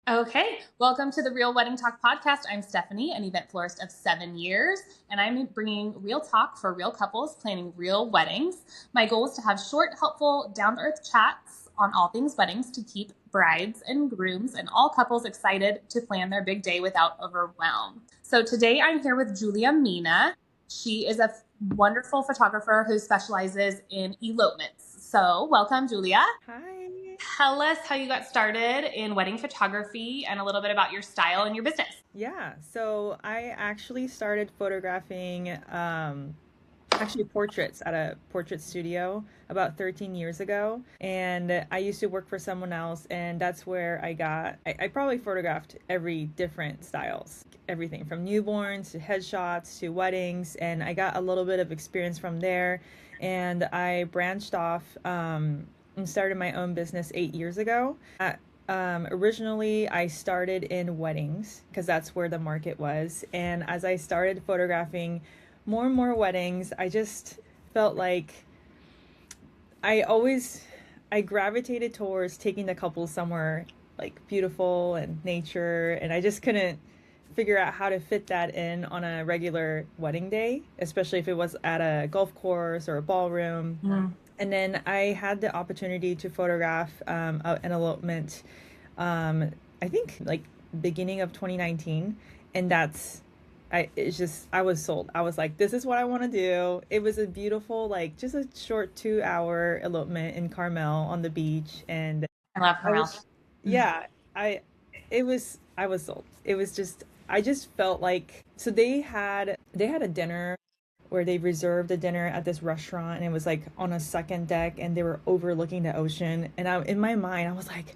Okay, welcome to the Real Wedding Talk podcast. I'm Stephanie, an event florist of 7 years, and I'm bringing real talk for real couples planning real weddings. My goal is to have short, helpful, down-to-earth chats on all things weddings to keep brides and grooms and all couples excited to plan their big day without overwhelm. So today I'm here with Julia Mina. She is a wonderful photographer who specializes in elopements. So welcome, Julia. Hi. Tell us how you got started in wedding photography and a little bit about your style and your business. Yeah, so I actually started photographing actually portraits at a portrait studio about 13 years ago. And I used to work for someone else, and that's where I probably photographed every different styles, everything from newborns to headshots to weddings. And I got a little bit of experience from there. And I branched off and started my own business 8 years ago. Originally, I started in weddings because that's where the market was. And as I started photographing more and more weddings, I just felt like I always I gravitated towards taking the couple somewhere like beautiful and nature, and I just couldn't figure out how to fit that in on a regular wedding day, especially if it was at a golf course or a ballroom. And then I had the opportunity to photograph an elopement, I think like beginning of 2019. And I was sold. I was like, this is what I want to do. It was a beautiful, like just a short 2 hour elopement in Carmel on the beach. And I love I Carmel. was, yeah, I was sold. It was just, I just felt like, so they had a dinner where they reserved a dinner at this restaurant, and it was like on a second deck, and they were overlooking the ocean. And in my mind, I was like,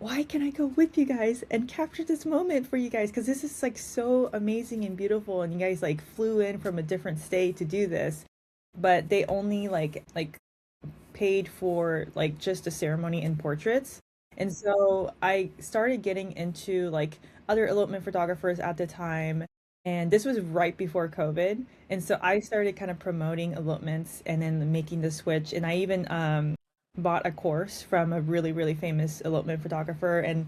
why can I go with you guys and capture this moment for you guys? Because this is like so amazing and beautiful, and you guys like flew in from a different state to do this, but they only like paid for like just the ceremony and portraits. And so I started getting into like other elopement photographers at the time. And this was right before COVID. And so I started kind of promoting elopements and then making the switch. And I even bought a course from a really, really famous elopement photographer and,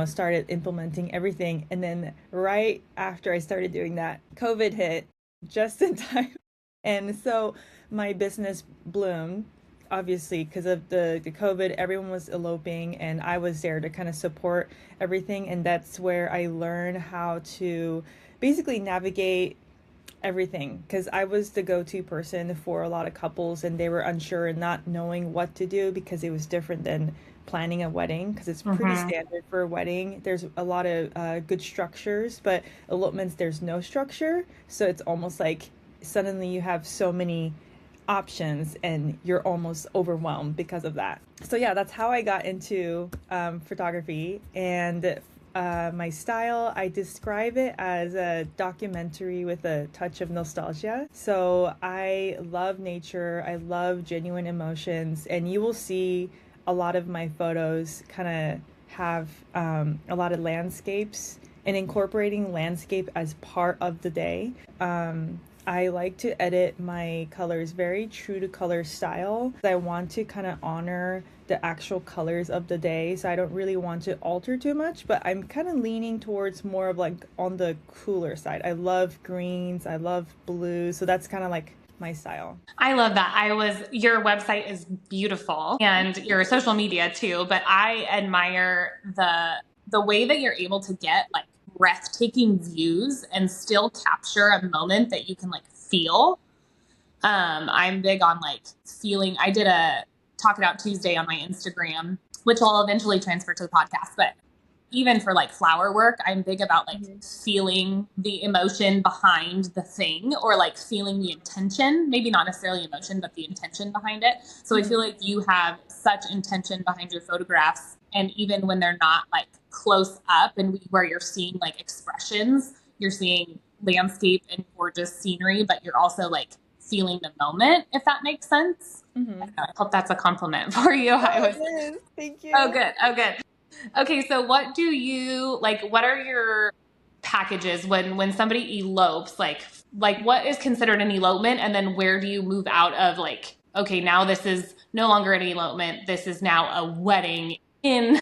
started implementing everything. And then right after I started doing that, COVID hit just in time. And so my business bloomed, obviously, because of the COVID. Everyone was eloping, and I was there to kind of support everything. And that's where I learned how to basically navigate everything, because I was the go-to person for a lot of couples, and they were unsure and not knowing what to do because it was different than planning a wedding, because it's pretty standard for a wedding. There's a lot of good structures, but elopements, there's no structure. So it's almost like suddenly you have so many options and you're almost overwhelmed because of that. So yeah, that's how I got into photography. And my style, I describe it as a documentary with a touch of nostalgia. So I love nature, I love genuine emotions, and you will see a lot of my photos kind of have a lot of landscapes and incorporating landscape as part of the day. I like to edit my colors very true to color style. I want to kind of honor the actual colors of the day, so I don't really want to alter too much, but I'm kind of leaning towards more of like on the cooler side. I love greens, I love blues, so that's kind of like my style. I love that. Your website is beautiful and your social media too, but I admire the way that you're able to get like breathtaking views and still capture a moment that you can like feel. I'm big on like feeling. I did a Talk It Out Tuesday on my Instagram, which I'll eventually transfer to the podcast. But even for like flower work, I'm big about like feeling the emotion behind the thing, or like feeling the intention, maybe not necessarily emotion, but the intention behind it. So I feel like you have such intention behind your photographs. And even when they're not like close up and where you're seeing like expressions, you're seeing landscape and gorgeous scenery, but you're also like feeling the moment, if that makes sense. I hope that's a compliment for you. It is. Thank Oh, you. good. Oh, good. Okay, so what do you like? What are your packages when somebody elopes? Like what is considered an elopement, and then where do you move out of like? Okay, now this is no longer an elopement. This is now a wedding in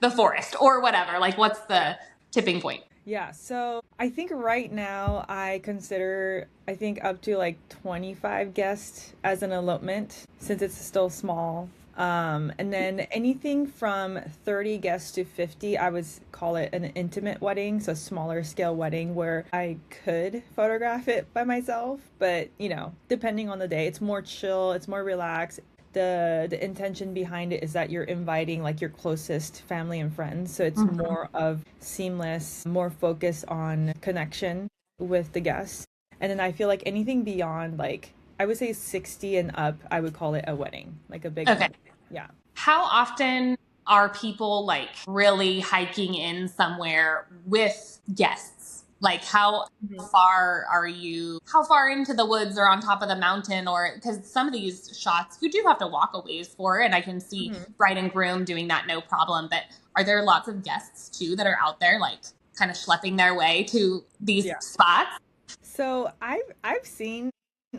the forest or whatever? Like, what's the tipping point? Yeah, so I think right now I consider, I think up to like 25 guests as an elopement since it's still small. And then anything from 30 guests to 50, I would call it an intimate wedding, so smaller scale wedding where I could photograph it by myself, but depending on the day, it's more chill, it's more relaxed. The intention behind it is that you're inviting like your closest family and friends, so it's more of seamless, more focused on connection with the guests. And then I feel like anything beyond, like, I would say 60 and up, I would call it a wedding, like a big Okay. wedding. Yeah. How often are people like really hiking in somewhere with guests? Like how far are you, how far into the woods or on top of the mountain? Or because some of these shots you do have to walk a ways for, and I can see bride and groom doing that no problem. But are there lots of guests too that are out there like kind of schlepping their way to these spots? So I've seen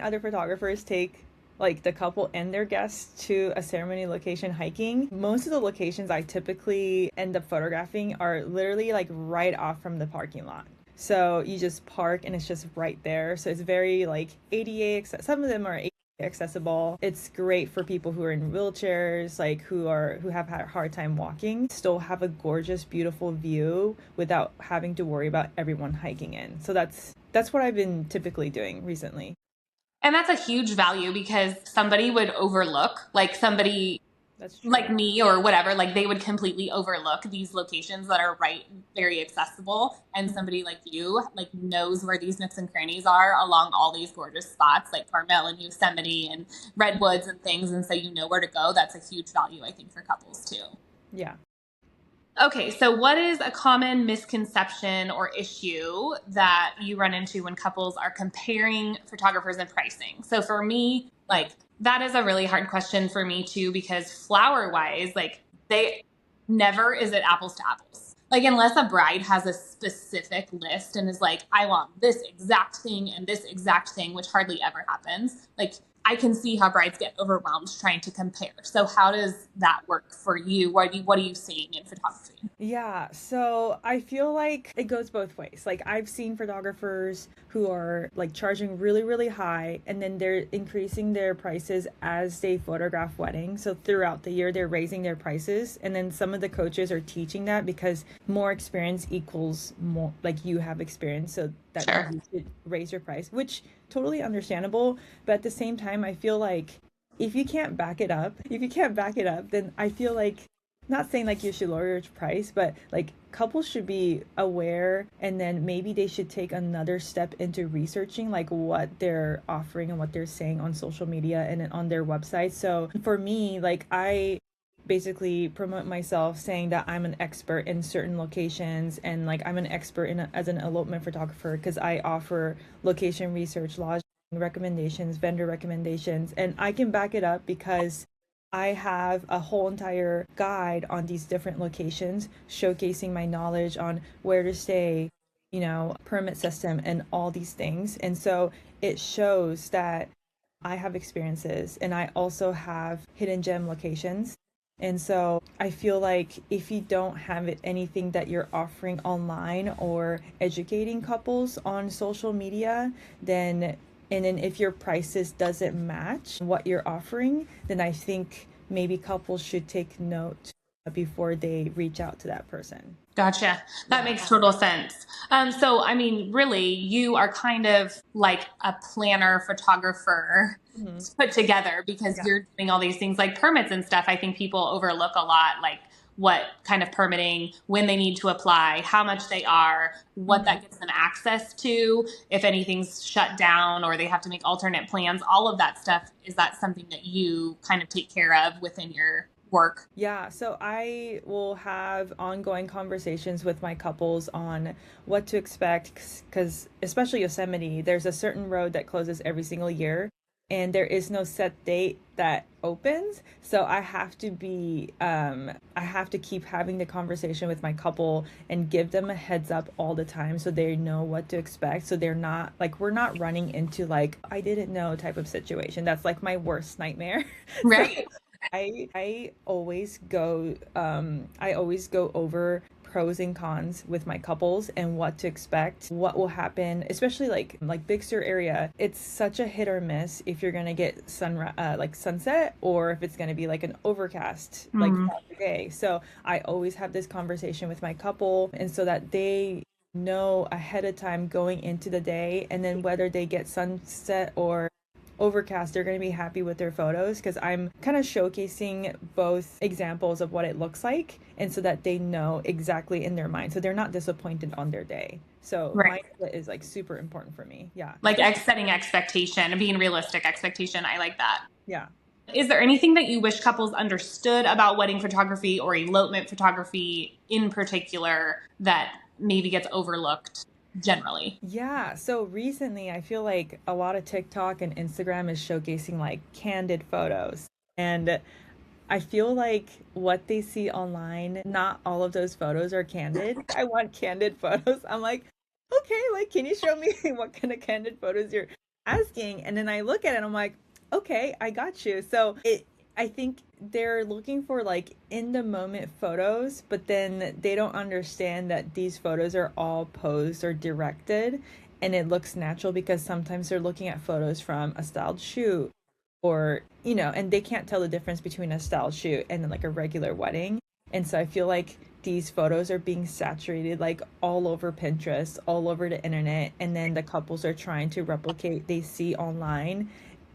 other photographers take like the couple and their guests to a ceremony location hiking. Most of the locations I typically end up photographing are literally like right off from the parking lot. So you just park and it's just right there. So it's very like ADA, some of them are ADA accessible. It's great for people who are in wheelchairs, like who have had a hard time walking, still have a gorgeous, beautiful view without having to worry about everyone hiking in. So that's what I've been typically doing recently. And that's a huge value because somebody would overlook, like somebody like me or whatever, like they would completely overlook these locations that are right, very accessible. And somebody like you, like knows where these nooks and crannies are along all these gorgeous spots like Carmel and Yosemite and redwoods and things. And so you know where to go. That's a huge value, I think, for couples too. Yeah. Okay, so what is a common misconception or issue that you run into when couples are comparing photographers and pricing? So for me, like that is a really hard question for me too, because flower wise, like they never is it apples to apples. Like unless a bride has a specific list and is like, I want this exact thing and this exact thing, which hardly ever happens. Like I can see how brides get overwhelmed trying to compare. So how does that work for you? What are you seeing in photography? Yeah, so I feel like it goes both ways. Like I've seen photographers who are like charging really, really high and then they're increasing their prices as they photograph weddings. So throughout the year, they're raising their prices. And then some of the coaches are teaching that because more experience equals more, like you have experience. So that you should raise your price, which totally understandable. But at the same time, I feel like if you can't back it up, then I feel like, not saying like you should lower your price, but like couples should be aware and then maybe they should take another step into researching like what they're offering and what they're saying on social media and on their website. So for me, like I basically promote myself saying that I'm an expert in certain locations and like I'm an expert as an elopement photographer because I offer location research, lodging recommendations, vendor recommendations, and I can back it up because I have a whole entire guide on these different locations showcasing my knowledge on where to stay, permit system and all these things. And so it shows that I have experiences and I also have hidden gem locations. And so I feel like if you don't have anything that you're offering online or educating couples on social media, then if your prices doesn't match what you're offering, then I think maybe couples should take note before they reach out to that person. Gotcha. That makes total sense. So, I mean, really, you are kind of like a planner photographer put together because you're doing all these things like permits and stuff. I think people overlook a lot, like what kind of permitting, when they need to apply, how much they are, what that gives them access to, if anything's shut down or they have to make alternate plans, all of that stuff. Is that something that you kind of take care of within your work? Yeah, so I will have ongoing conversations with my couples on what to expect because especially Yosemite, there's a certain road that closes every single year and there is no set date that opens. So I have to keep having the conversation with my couple and give them a heads up all the time so they know what to expect. So they're not like, we're not running into like, I didn't know type of situation. That's like my worst nightmare. Right. I always go over pros and cons with my couples and what to expect, what will happen, especially like Big Sur area. It's such a hit or miss if you're gonna get like sunset, or if it's gonna be like an overcast like Mm. throughout the day. So I always have this conversation with my couple, and so that they know ahead of time going into the day, and then whether they get sunset or overcast, they're going to be happy with their photos, because I'm kind of showcasing both examples of what it looks like, and so that they know exactly in their mind, so they're not disappointed on their day. So Right. mindset is like super important for me. Yeah. Like setting expectation and being realistic expectation. I like that. Yeah. Is there anything that you wish couples understood about wedding photography or elopement photography in particular that maybe gets overlooked generally? Yeah, so recently I feel like a lot of TikTok and Instagram is showcasing like candid photos. And I feel like what they see online, not all of those photos are candid. I want candid photos. I'm like, okay, like, can you show me what kind of candid photos you're asking? And then I look at it and I'm like, okay, I got you. I think they're looking for like in the moment photos, but then they don't understand that these photos are all posed or directed, and it looks natural because sometimes they're looking at photos from a styled shoot, or and they can't tell the difference between a styled shoot and then like a regular wedding. And so I feel like these photos are being saturated like all over Pinterest, all over the internet, and then the couples are trying to replicate they see online,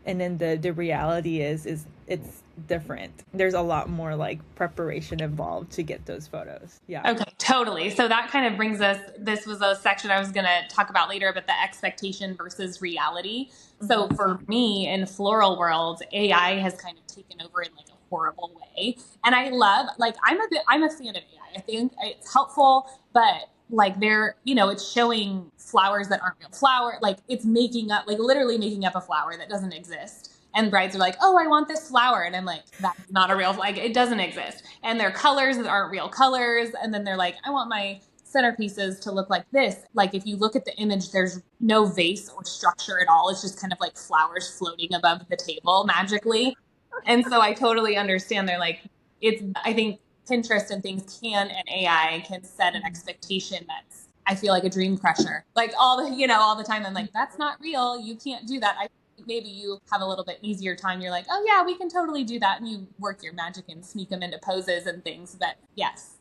and then the reality is it's different. There's a lot more like preparation involved to get those photos. Yeah. Okay, totally. So that kind of brings us, this was a section I was going to talk about later, but the expectation versus reality. So Hmm. for me in floral world, AI has kind of taken over in like a horrible way. And I love, like, I'm a fan of AI. I think it's helpful, but like it's showing flowers that aren't real flower. Like it's making up, like literally making up a flower that doesn't exist. And brides are like, oh, I want this flower. And I'm like, that's not a real, like, it doesn't exist. And their colors that aren't real colors. And then they're like, I want my centerpieces to look like this. Like, if you look at the image, there's no vase or structure at all. It's just kind of like flowers floating above the table magically. And so I totally understand. They're like, I think Pinterest and things and AI can set an expectation that's, I feel like a dream crusher. Like all the time. I'm like, that's not real. You can't do that. Maybe you have a little bit easier time. You're like, oh yeah, we can totally do that. And you work your magic and sneak them into poses and things. But yes,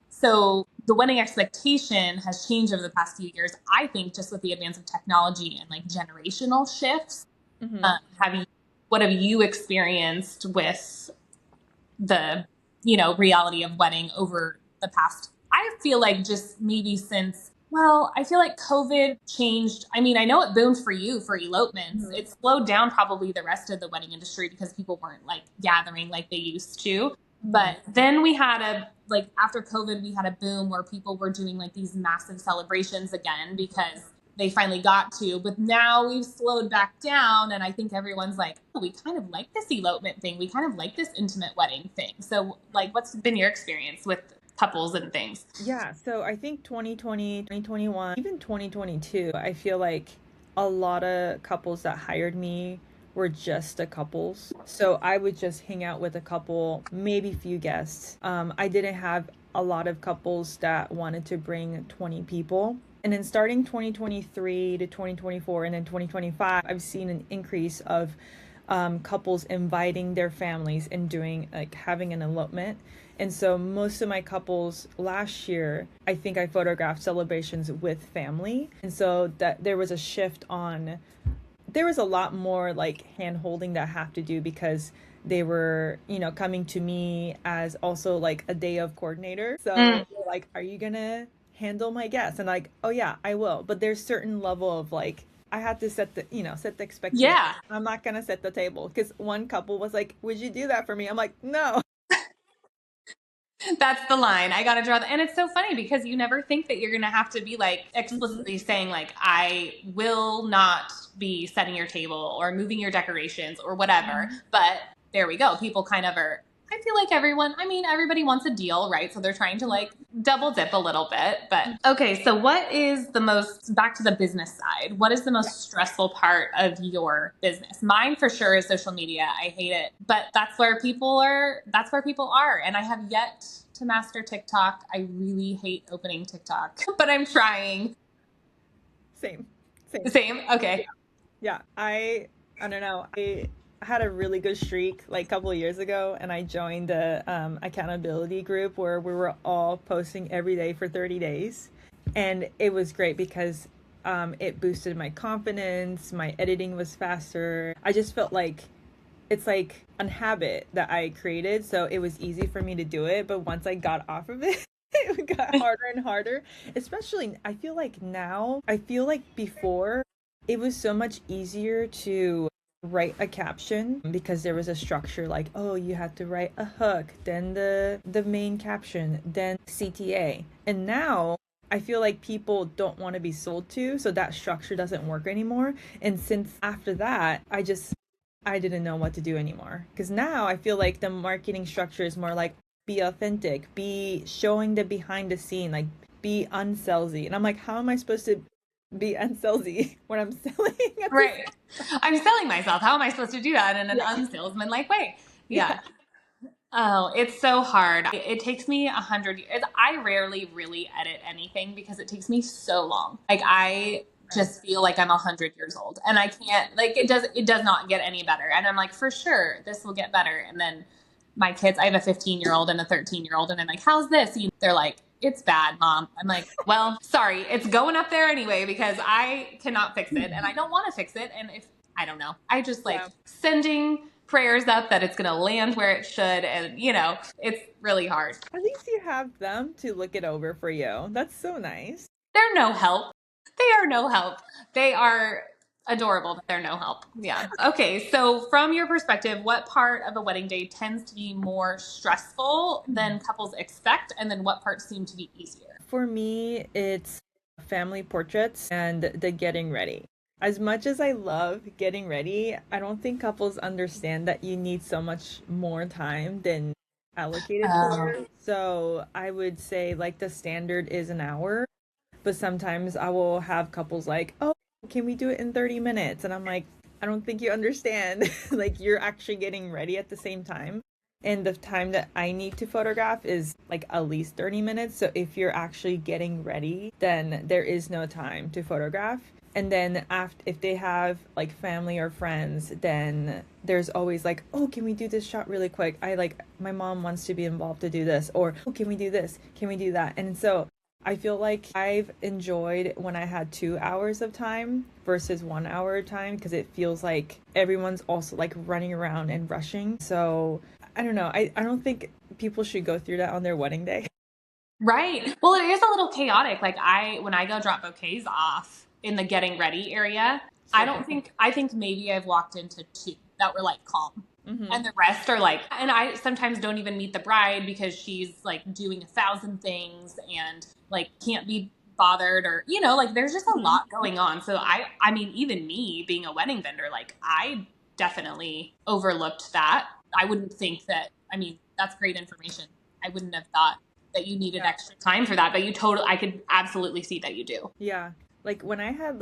so the wedding expectation has changed over the past few years. I think just with the advance of technology and like generational shifts. Hmm. What have you experienced with the, reality of wedding over the past, I feel like just maybe since, well, I feel like COVID changed. I mean, I know it boomed for you for elopements. Hmm. It slowed down probably the rest of the wedding industry because people weren't like gathering like they used to. Hmm. But then we had like after COVID, we had a boom where people were doing like these massive celebrations again because they finally got to. But now we've slowed back down. And I think everyone's like, oh, we kind of like this elopement thing. We kind of like this intimate wedding thing. So, like, what's been your experience with couples and things? Yeah, so I think 2020, 2021, even 2022, I feel like a lot of couples that hired me were just the couples. So I would just hang out with a couple, maybe few guests. I didn't have a lot of couples that wanted to bring 20 people. And then starting 2023 to 2024 and then 2025, I've seen an increase of couples inviting their families and doing like having an elopement. And so most of my couples last year, I think I photographed celebrations with family. And so that there was a shift on, there was a lot more like hand holding that I have to do because they were, coming to me as also like a day of coordinator. So Mm, they're like, are you gonna handle my guests? And like, oh yeah, I will. But there's certain level of like, I had to set the expectation. yeah. I'm not gonna set the table because one couple was like, would you do that for me? I'm like, no. That's the line. I got to draw and it's so funny because you never think that you're going to have to be like Mhm. explicitly saying like, I will not be setting your table or moving your decorations or whatever. Mhm. But there we go. People kind of are I feel like everybody wants a deal, right? So they're trying to like double dip a little bit. But okay, so back to the business side, what is the most stressful part of your business? Mine for sure is social media. I hate it, but that's where people are. And I have yet to master TikTok. I really hate opening TikTok, but I'm trying. Same. Same. Okay. Yeah. I don't know. I had a really good streak like a couple of years ago, and I joined the accountability group where we were all posting every day for 30 days. And it was great because it boosted my confidence, my editing was faster. I just felt like it's like a habit that I created, so it was easy for me to do it. But once I got off of it, it got harder and harder. Especially, I feel like before, it was so much easier to write a caption because there was a structure like, oh, you have to write a hook, then the main caption, then CTA. And now I feel like people don't want to be sold to, so that structure doesn't work anymore. And since after that, I didn't know what to do anymore. Because now I feel like the marketing structure is more like be authentic, be showing the behind the scene, like be unsalesy. And I'm like, how am I supposed to be unsalesy when I'm selling? Right. I'm selling myself. How am I supposed to do that in an unsalesman-like way? Yeah. Oh, it's so hard. It takes me 100 years. I rarely really edit anything because it takes me so long. Like I just feel like I'm 100 years old and I can't, like, it does not get any better. And I'm like, for sure, this will get better. And then my kids, I have a 15-year-old and a 13-year-old, and I'm like, how's this? They're like, it's bad, Mom. I'm like, well, sorry, it's going up there anyway because I cannot fix it and I don't want to fix it. And if I don't know, I just like sending prayers up that it's going to land where it should. And it's really hard. At least you have them to look it over for you. That's so nice. They're no help. They are no help. They are adorable, but they're no help. Yeah. Okay. So from your perspective, what part of a wedding day tends to be more stressful than couples expect? And then what parts seem to be easier? For me, it's family portraits and the getting ready. As much as I love getting ready, I don't think couples understand that you need so much more time than allocated for. So I would say like the standard is an hour, but sometimes I will have couples like, oh, can we do it in 30 minutes? And I'm like, I don't think you understand. Like you're actually getting ready at the same time. And the time that I need to photograph is like at least 30 minutes. So if you're actually getting ready, then there is no time to photograph. And then if they have like family or friends, then there's always like, oh, can we do this shot really quick? My mom wants to be involved to do this. Or, oh, can we do this? Can we do that? And so I feel like I've enjoyed when I had 2 hours of time versus 1 hour of time because it feels like everyone's also like running around and rushing. So I don't know. I don't think people should go through that on their wedding day. Right. Well, it is a little chaotic. Like when I go drop bouquets off in the getting ready area, I think maybe I've walked into two that were like calm. Mm-hmm. And the rest are like, and I sometimes don't even meet the bride because she's like doing 1,000 things and like can't be bothered or, like there's just a lot going on. So I mean, even me being a wedding vendor, like I definitely overlooked that. I wouldn't think that, that's great information. I wouldn't have thought that you needed extra time for that, but I could absolutely see that you do. Yeah. Like when I had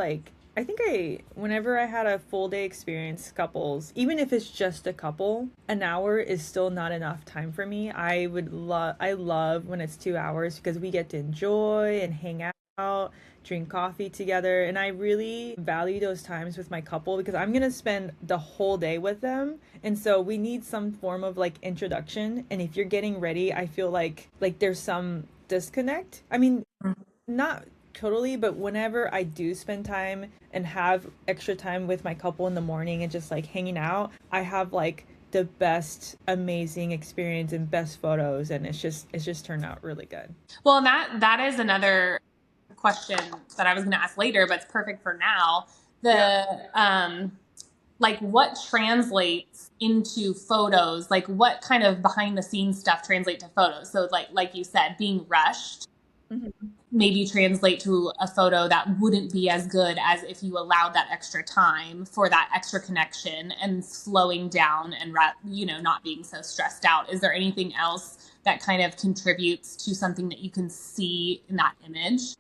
whenever I had a full day experience couples, even if it's just a couple, an hour is still not enough time for me. I love when it's 2 hours because we get to enjoy and hang out, drink coffee together. And I really value those times with my couple because I'm going to spend the whole day with them. And so we need some form of like introduction. And if you're getting ready, I feel like there's some disconnect. Not totally, but whenever I do spend time and have extra time with my couple in the morning and just like hanging out, I have like the best amazing experience and best photos, and it's just turned out really good. Well, and that is another question that I was going to ask later, but it's perfect for now. Like what translates into photos, like what kind of behind the scenes stuff translate to photos? So like you said, being rushed. Mm-hmm. maybe translate to a photo that wouldn't be as good as if you allowed that extra time for that extra connection and slowing down and, not being so stressed out. Is there anything else that kind of contributes to something that you can see in that image?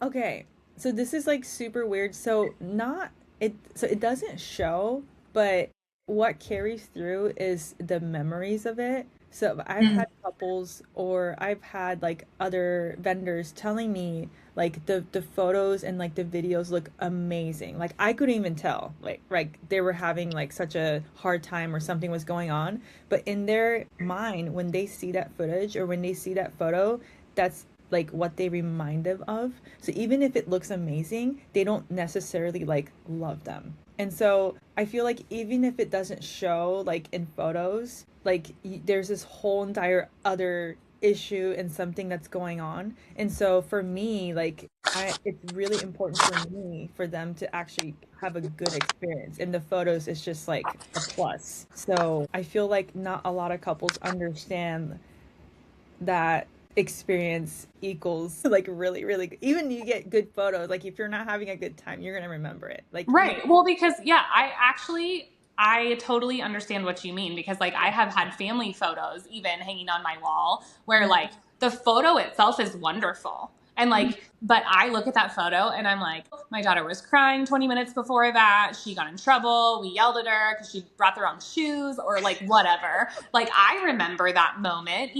Okay. So this is like super weird. So it doesn't show, but what carries through is the memories of it. So I've Mm. had couples or I've had like other vendors telling me like the photos and like the videos look amazing. Like I couldn't even tell like they were having like such a hard time or something was going on, but in their mind when they see that footage or when they see that photo, that's like what they remind them of. So even if it looks amazing, they don't necessarily like love them. And so I feel like even if it doesn't show like in photos, like there's this whole entire other issue and something that's going on. And so for me, like it's really important for me for them to actually have a good experience. And the photos is just like a plus. So I feel like not a lot of couples understand that experience equals like really really good. Even you get good photos, like if you're not having a good time you're gonna remember it like you. Right. Well, because yeah, I totally understand what you mean because like I have had family photos even hanging on my wall where like the photo itself is wonderful. And like, but I look at that photo and I'm like, my daughter was crying 20 minutes before that. She got in trouble. We yelled at her because she brought the wrong shoes or like whatever. Like, I remember that moment,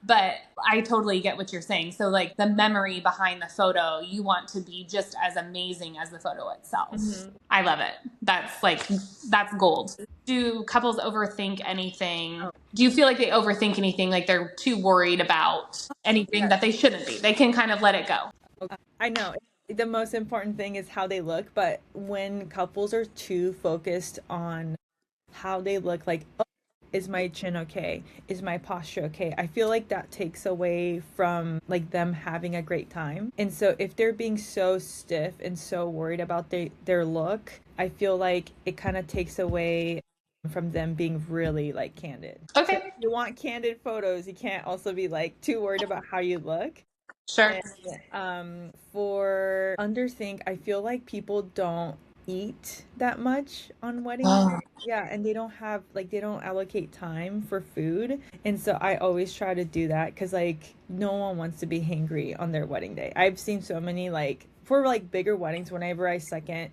but I totally get what you're saying. So, like, the memory behind the photo, you want to be just as amazing as the photo itself. Mhm. I love it. That's gold. Do couples overthink anything? Oh, Do you feel like they overthink anything? Like they're too worried about anything yeah. that they shouldn't be? They can kind of let it go. I know the most important thing is how they look, but when couples are too focused on how they look, like, oh, is my chin okay? Is my posture okay? I feel like that takes away from like them having a great time. And so if they're being so stiff and so worried about their look, I feel like it kind of takes away from them being really like candid. So if Okay. you want candid photos, you can't also be like too worried about how you look. Sure. And for underthink, I feel like people don't eat that much on wedding day. Oh, Yeah, and they don't allocate time for food. And so I always try to do that because like no one wants to be hangry on their wedding day. I've seen so many like for like bigger weddings, whenever I second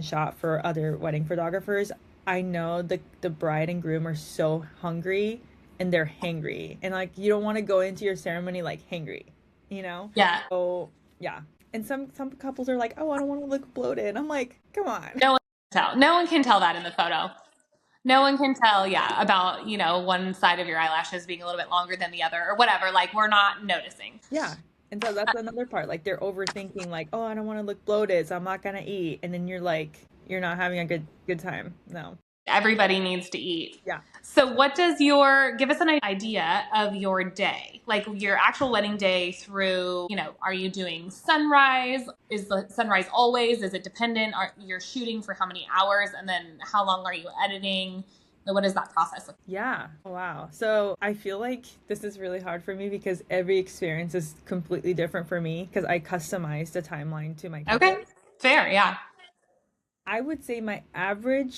shot for other wedding photographers, I know the bride and groom are so hungry and they're hangry. And like you don't want to go into your ceremony like hangry, you know? yeah. So yeah. And some couples are like, oh, I don't want to look bloated. I'm like, come on. No one can tell. No one can tell that in the photo. No one can tell, yeah, about, one side of your eyelashes being a little bit longer than the other or whatever. Like, we're not noticing. Yeah. And so that's another part. Like they're overthinking like, oh, I don't want to look bloated, so I'm not gonna eat. And then you're like, you're not having a good time. No. Everybody needs to eat. Yeah. So give us an idea of your day, like your actual wedding day through, are you doing sunrise? Is the sunrise always? Is it dependent? Are you're shooting for how many hours? And then how long are you editing? What does that process look Yeah. Oh, wow. So I feel like this is really hard for me because every experience is completely different for me because I customize the timeline to my like? couple. Okay. Fair. Yeah. I would say my average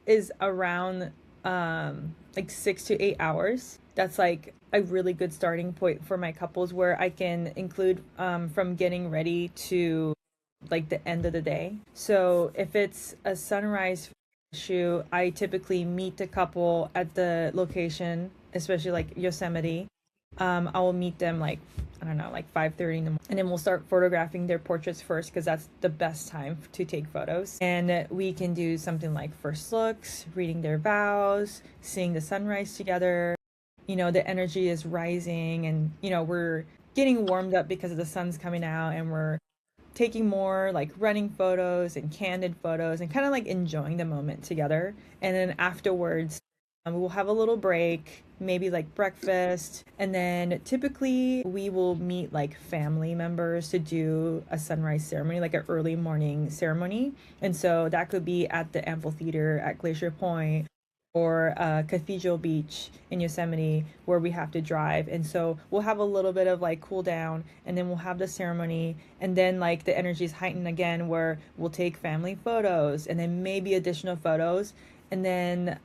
is around like 6 to 8 hours. That's like a really good starting point for my couples where I can include from getting ready to like the end of the day. So if it's a sunrise shoot, I typically meet the couple at the location, especially like Yosemite. I will meet them like I don't know, like 5:30 in the morning, and then we'll start photographing their portraits first because that's the best time to take photos. And we can do something like first looks, reading their vows, seeing the sunrise together. The energy is rising, and we're getting warmed up because of the sun's coming out, and we're taking more like running photos and candid photos and kind of like enjoying the moment together. And then afterwards, we'll have a little break, maybe like breakfast. And then typically we will meet like family members to do a sunrise ceremony, like an early morning ceremony. And so that could be at the amphitheater at Glacier Point or Cathedral Beach in Yosemite where we have to drive. And so we'll have a little bit of like cool down, and then we'll have the ceremony, and then like the energy is heightened again where we'll take family photos and then maybe additional photos, and then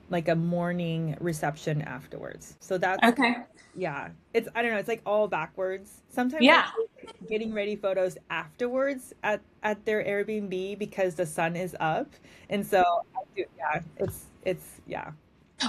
like a morning reception afterwards. So that's Okay. yeah. It's I don't know, it's like all backwards. Sometimes I Yeah. take getting ready photos afterwards at their Airbnb because the sun is up. And so I do yeah, it's yeah.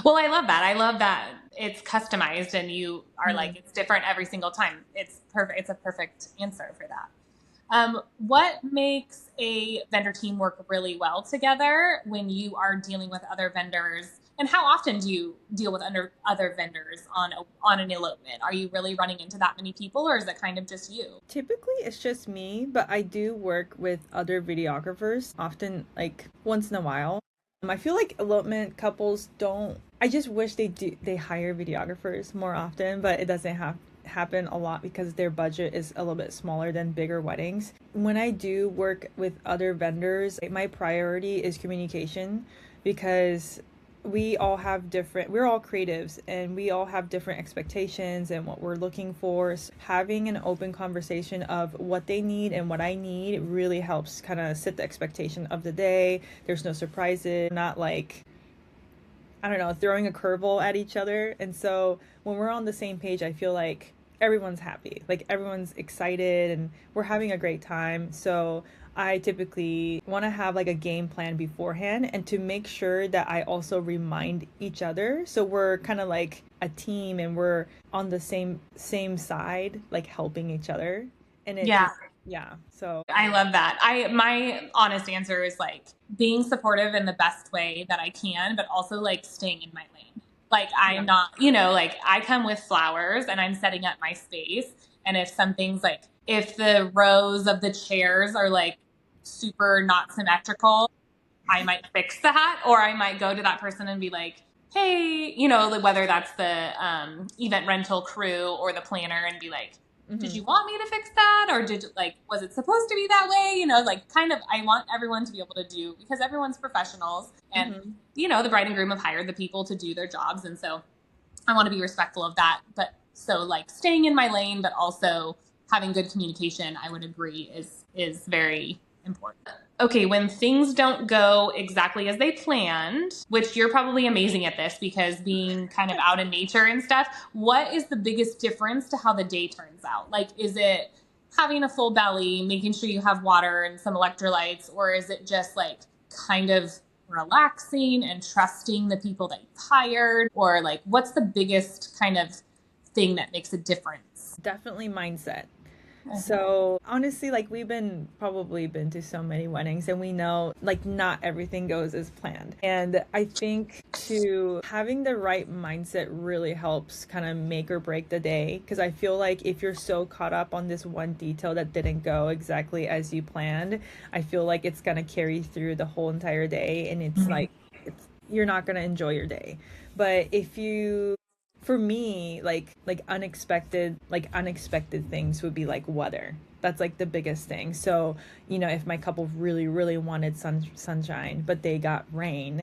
Well, I love that. I love that it's customized and you are like, Mhm. it's different every single time. It's perfect. It's a perfect answer for that. What makes a vendor team work really well together when you are dealing with other vendors? And how often do you deal with other vendors on an elopement? Are you really running into that many people, or is it kind of just you? Typically it's just me, but I do work with other videographers often, like once in a while. I feel like elopement couples don't I just wish they hire videographers more often, but it doesn't happen a lot because their budget is a little bit smaller than bigger weddings. When I do work with other vendors, my priority is communication because we're all creatives and we all have different expectations and what we're looking for. So having an open conversation of what they need and what I need really helps kind of set the expectation of the day. There's no surprises, not like I don't know, throwing a curveball at each other. And so when we're on the same page, I feel like everyone's happy. Like everyone's excited and we're having a great time. So I typically want to have like a game plan beforehand and to make sure that I also remind each other. So we're kind of like a team and we're on the same side, like helping each other. And it Yeah. just yeah. So I love that. My honest answer is like being supportive in the best way that I can, but also like staying in my lane. Like yeah. I'm not, like I come with flowers and I'm setting up my space. And if something's like, if the rows of the chairs are like super not symmetrical, I might fix that, or I might go to that person and be like, hey, like whether that's the event rental crew or the planner, and be like, did Hmm. you want me to fix that? Or was it supposed to be that way? Like kind of, I want everyone to be able to do, because everyone's professionals and, Hmm. the bride and groom have hired the people to do their jobs. And so I want to be respectful of that. But so like staying in my lane, but also having good communication, I would agree is very important. Okay, when things don't go exactly as they planned, which you're probably amazing at this because being kind of out in nature and stuff, what is the biggest difference to how the day turns out? Like, is it having a full belly, making sure you have water and some electrolytes, or is it just like kind of relaxing and trusting the people that you've hired? Or like, what's the biggest kind of thing that makes a difference? Definitely mindset. So honestly, like probably been to so many weddings and we know like not everything goes as planned. And I think to having the right mindset really helps kind of make or break the day. Because I feel like if you're so caught up on this one detail that didn't go exactly as you planned, I feel like it's gonna carry through the whole entire day and it's like you're not gonna enjoy your day. But if you for me unexpected things would be like weather. That's like the biggest thing. So if my couple really wanted sunshine but they got rain,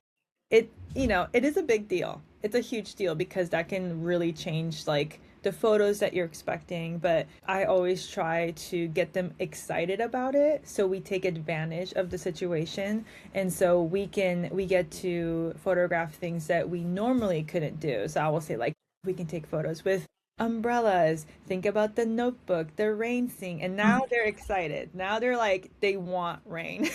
it is a big deal. It's a huge deal because that can really change like the photos that you're expecting. But I always try to get them excited about it so we take advantage of the situation, and so we get to photograph things that we normally couldn't do. So I will say like we can take photos with umbrellas. Think about the notebook, the rain scene, and now they're excited. Now they're like they want rain.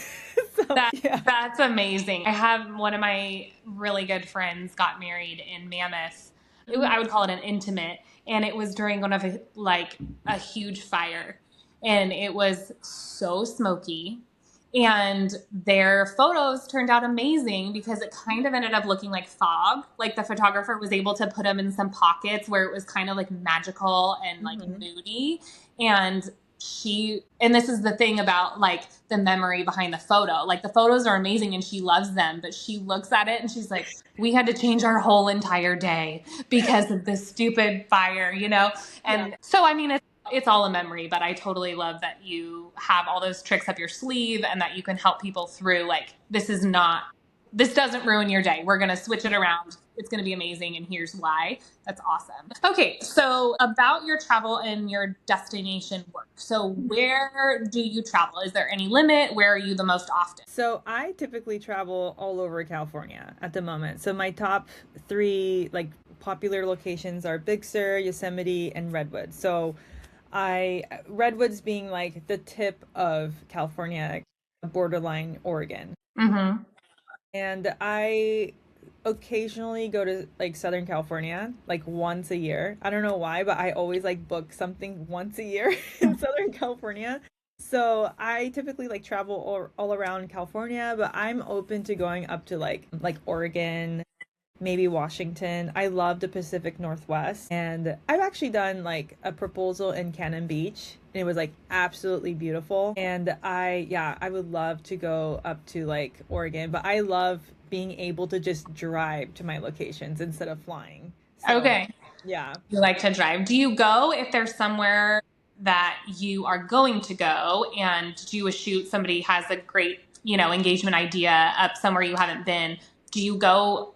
So That yeah. that's amazing. I have one of my really good friends got married in Mammoth. Mhm. I would call it an intimate, and it was during one of like a huge fire, and it was so smoky. And their photos turned out amazing because it kind of ended up looking like fog. Like the photographer was able to put them in some pockets where it was kind of like magical and like Mhm. moody. And and this is the thing about like the memory behind the photo, like the photos are amazing and she loves them, but she looks at it and she's like, we had to change our whole entire day because of this stupid fire, Yeah. and so I mean it's all a memory, but I totally love that you have all those tricks up your sleeve and that you can help people through like this is not this doesn't ruin your day. We're going to switch it around. It's going to be amazing. And here's why. That's awesome. Okay. So about your travel and your destination work. So where do you travel? Is there any limit? Where are you the most often? So I typically travel all over California at the moment. So my top three like popular locations are Big Sur, Yosemite, and Redwoods. So I Redwoods being like the tip of California, borderline Oregon. Mm-hmm. And I occasionally go to like Southern California like once a year. I don't know why, but I always like book something once a year in Southern California. So I typically like travel all around California, but I'm open to going up to like Oregon, maybe Washington. I love the Pacific Northwest, and I've actually done like a proposal in Cannon Beach, and it was like absolutely beautiful. And I would love to go up to like Oregon, but I love being able to just drive to my locations instead of flying. So, Okay. yeah. You like to drive. Do you go if there's somewhere that you are going to go and do a shoot? Somebody has a great, engagement idea up somewhere you haven't been. Do you go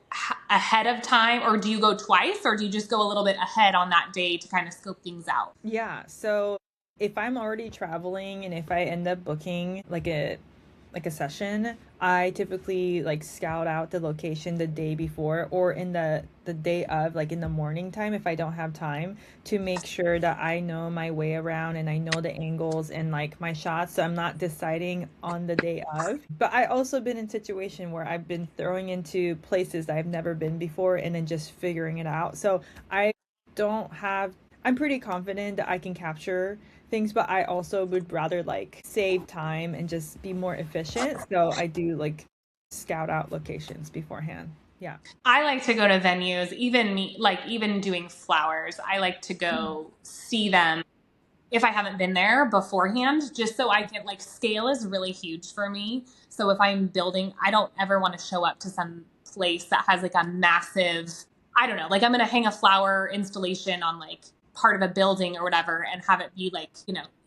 ahead of time, or do you go twice, or do you just go a little bit ahead on that day to kind of scope things out? Yeah. So if I'm already traveling and if I end up booking like a session, I typically like scout out the location the day before or in the day of, like in the morning time if I don't have time, to make sure that I know my way around and I know the angles and like my shots, so I'm not deciding on the day of. But I also been in situation where I've been throwing into places that I've never been before and then just figuring it out. So I don't have I'm pretty confident that I can capture things, but I also would rather like save time and just be more efficient. So I do like scout out locations beforehand. Yeah. I like to go to venues, even me, like even doing flowers. I like to go see them if I haven't been there beforehand, just so I can, like, scale is really huge for me. So if I'm building, I don't ever want to show up to some place that has like a massive, I don't know, like I'm going to hang a flower installation on like part of a building or whatever and have it be like,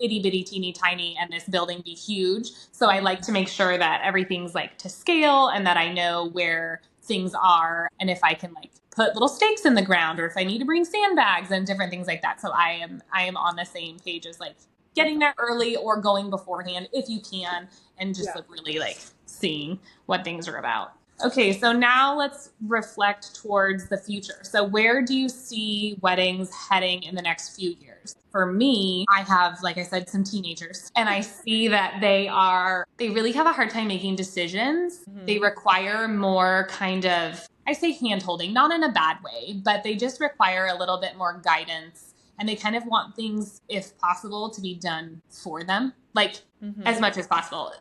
itty bitty teeny tiny and this building be huge. So I like to make sure that everything's like to scale and that I know where things are, and if I can like put little stakes in the ground, or if I need to bring sandbags and different things like that. So I am on the same page as like getting there early or going beforehand if you can, and just Yeah. like really like seeing what things are about. Okay, so now let's reflect towards the future. So where do you see weddings heading in the next few years? For me, I have, like I said, some teenagers, and I see that they really have a hard time making decisions. They Hmm. require more kind of, I say hand holding, not in a bad way, but they just require a little bit more guidance. And they kind of want things, if possible, to be done for them, like as Hmm. much as possible.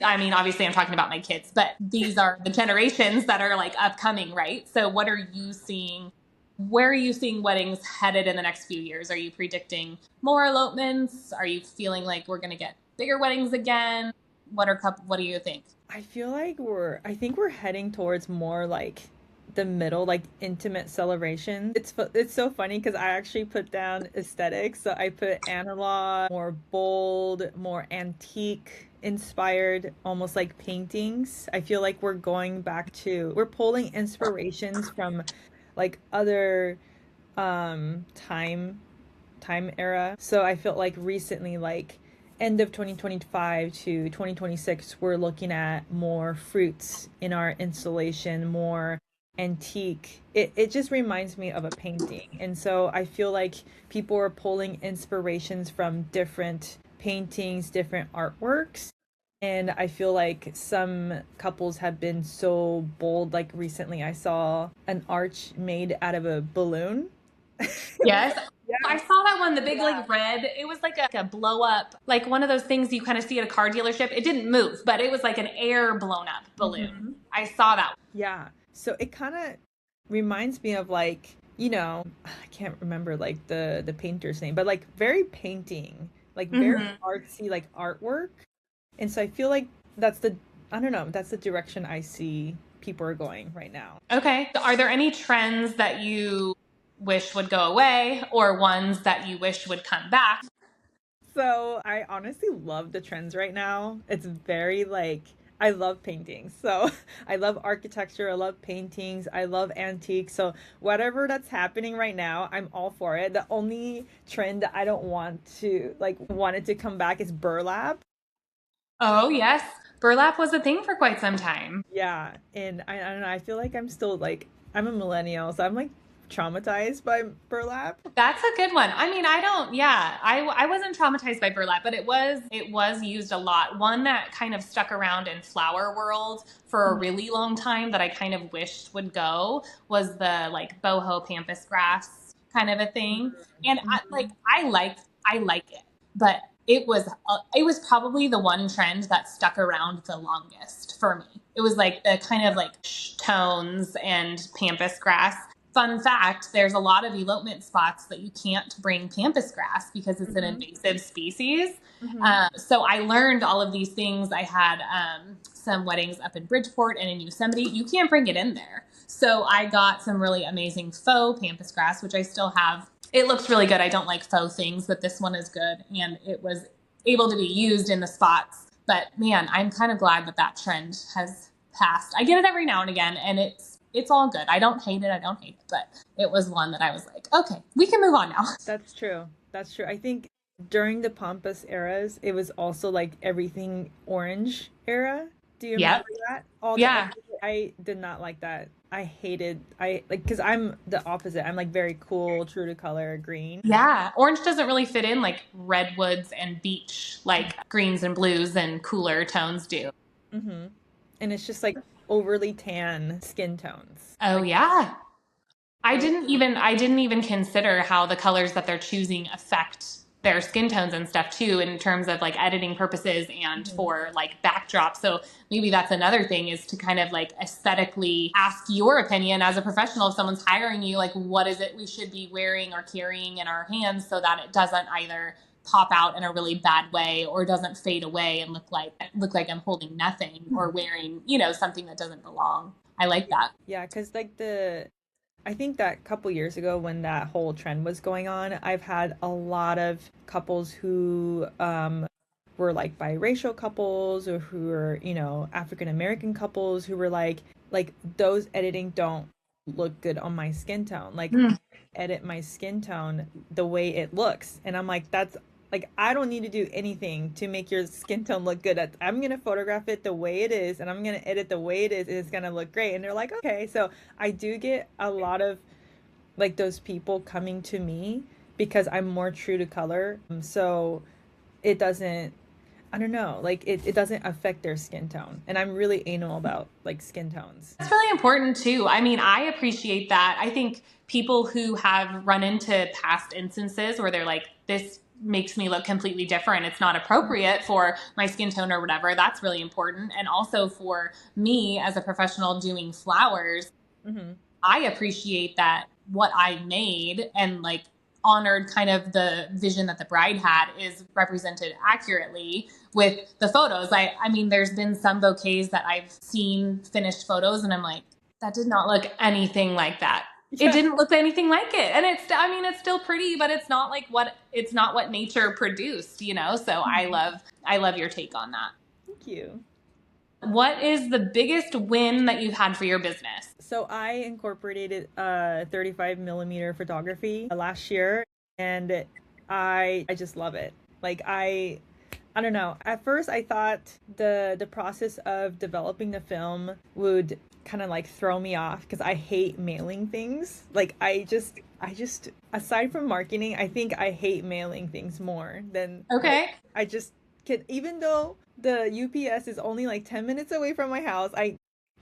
I mean, obviously, I'm talking about my kids, but these are the generations that are like upcoming, right? So, what are you seeing? Where are you seeing weddings headed in the next few years? Are you predicting more elopements? Are you feeling like we're going to get bigger weddings again? What do you think? I feel like I think we're heading towards more like the middle, like intimate celebration. It's so funny because I actually put down aesthetics. So I put analog, more bold, more antique inspired, almost like paintings. I feel like we're pulling inspirations from like other time era. So I felt like recently, like end of 2025 to 2026, we're looking at more fruits in our installation, more antique. It just reminds me of a painting. And so I feel like people are pulling inspirations from different paintings, different artworks. And I feel like some couples have been so bold. Like recently, I saw an arch made out of a balloon. It was Yes. like, I yes, saw that one, the big yeah. like red. It was like a blow up, like one of those things you kind of see at a car dealership. It didn't move, but it was like an air blown up balloon. Hmm. I saw that. Yeah. So it kind of reminds me of like, I can't remember like the painter's name, but like very painting, like very Hmm. artsy, like artwork. And so I feel like that's the I don't know, that's the direction I see people are going right now. Okay. Are there any trends that you wish would go away or ones that you wish would come back? So I honestly love the trends right now. It's very like I love paintings. So I love architecture. I love paintings. I love antiques. So whatever that's happening right now, I'm all for it. The only trend that I don't want it to come back is burlap. Oh, yes. Burlap was a thing for quite some time. Yeah. And I don't know. I feel like I'm still like, I'm a millennial. So I'm like traumatized by burlap. That's a good one. I mean, I don't, yeah, I wasn't traumatized by burlap, but it was used a lot. One that kind of stuck around in flower world for a Mhm. really long time that I kind of wished would go was the like boho pampas grass kind of a thing. And Mhm. I like it, but it was probably the one trend that stuck around the longest for me. It was like the kind of like tones and pampas grass. Fun fact, there's a lot of elopement spots that you can't bring pampas grass because it's an Mhm. invasive species. Mhm. So I learned all of these things. I had some weddings up in Bridgeport and in Yosemite. You can't bring it in there. So I got some really amazing faux pampas grass, which I still have. It looks really good. I don't like faux things, but this one is good. And it was able to be used in the spots. But man, I'm kind of glad that that trend has passed. I get it every now and again, and it's all good. I don't hate it. I don't hate it, but it was one that I was like, okay, we can move on now. That's true. That's true. I think during the Pampas eras, it was also like everything orange era. Do you remember Yep. that? All the Yeah. everything. I did not like that. I hated I like because I'm the opposite. I'm like very cool, true to color, green. Yeah. Orange doesn't really fit in like redwoods and beach, like greens and blues and cooler tones do. Mm-hmm. And it's just like overly tan skin tones. Oh Like yeah. so. I didn't even consider how the colors that they're choosing affect their skin tones and stuff too in terms of like editing purposes and Mhm. for like backdrop. So maybe that's another thing is to kind of like aesthetically ask your opinion as a professional if someone's hiring you, like what is it we should be wearing or carrying in our hands so that it doesn't either pop out in a really bad way or doesn't fade away and look like I'm holding nothing or wearing, something that doesn't belong. I like that. Yeah, because I think that couple years ago when that whole trend was going on, I've had a lot of couples who were like biracial couples or who were, African American couples who were like those editing don't look good on my skin tone. Like Mm. edit my skin tone the way it looks. And I'm like, that's like I don't need to do anything to make your skin tone look good. I'm gonna photograph it the way it is and I'm gonna edit the way it is and it's gonna look great. And they're like, okay. So I do get a lot of like those people coming to me because I'm more true to color. So it doesn't I don't know, like it doesn't affect their skin tone. And I'm really anal about like skin tones. That's really important too. I mean, I appreciate that. I think people who have run into past instances where they're like, this makes me look completely different. It's not appropriate for my skin tone or whatever. That's really important. And also for me as a professional doing flowers, Mm-hmm. I appreciate that what I made and like honored kind of the vision that the bride had is represented accurately with the photos. I mean, there's been some bouquets that I've seen finished photos and I'm like, that did not look anything like that. It Yeah. didn't look anything like it. And I mean, it's still pretty, but it's not what nature produced. So I love your take on that. Thank you. What is the biggest win that you've had for your business? So I incorporated 35 millimeter photography last year, and I just love it. Like I don't know. At first, I thought the process of developing the film would kind of like throw me off because I hate mailing things. Like I just aside from marketing, I think I hate mailing things more than like Okay. I just can even though the UPS is only like 10 minutes away from my house, I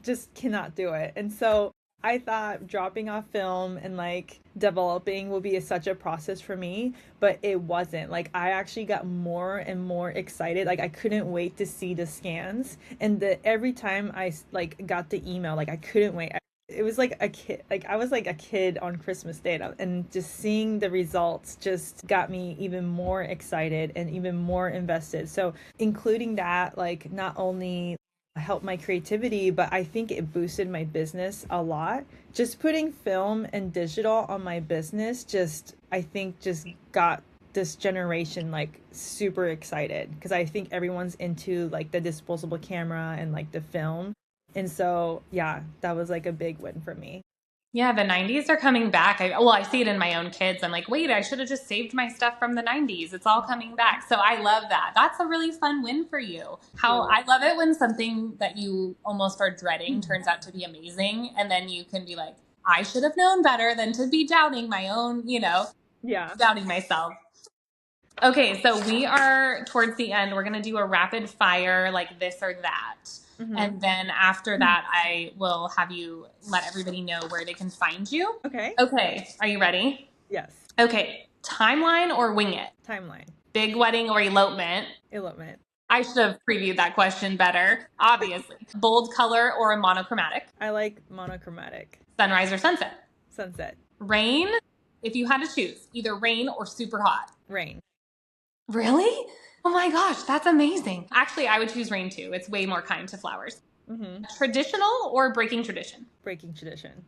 just cannot do it. And so I thought dropping off film and like developing will be such a process for me, but it wasn't. Like I actually got more and more excited. Like I couldn't wait to see the scans, and every time I like got the email, like I couldn't wait. It was like a kid, like I was like a kid on Christmas Day, and just seeing the results just got me even more excited and even more invested. So including that, like not only helped my creativity, but I think it boosted my business a lot. Just putting film and digital on my business just I think just got this generation like super excited because I think everyone's into like the disposable camera and like the film. And so, yeah, that was like a big win for me. Yeah, the 90s are coming back. I see it in my own kids. I'm like, wait, I should have just saved my stuff from the 90s. It's all coming back. So I love that. That's a really fun win for you. I love it when something that you almost are dreading turns out to be amazing. And then you can be like, I should have known better than to be doubting my own, doubting myself. Okay, so we are towards the end. We're going to do a rapid fire, like this or that. And then after that, I will have you let everybody know where they can find you. Okay. Okay. Are you ready? Yes. Okay. Timeline or wing it? Timeline. Big wedding or elopement? Elopement. I should have previewed that question better, obviously. Bold color or a monochromatic? I like monochromatic. Sunrise or sunset? Sunset. Rain? If you had to choose, either rain or super hot? Rain. Really? Oh my gosh, that's amazing. Actually, I would choose rain too. It's way more kind to flowers. Traditional or breaking tradition? Breaking tradition.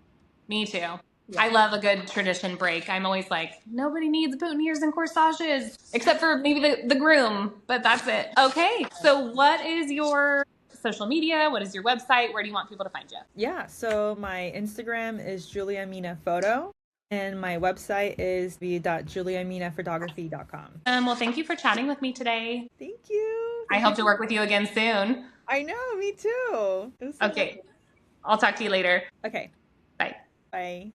Me too. Yeah. I love a good tradition break. I'm always like, nobody needs boutonnieres and corsages, except for maybe the groom, but that's it. Okay, so what is your social media? What is your website? Where do you want people to find you? Yeah, so my Instagram is Julia Mina Photo. And my website is v.juliaminaphotography.com. Well, thank you for chatting with me today. Thank you. I hope to work with you again soon. I know, me too. Okay. I'll talk to you later. Okay. Bye. Bye.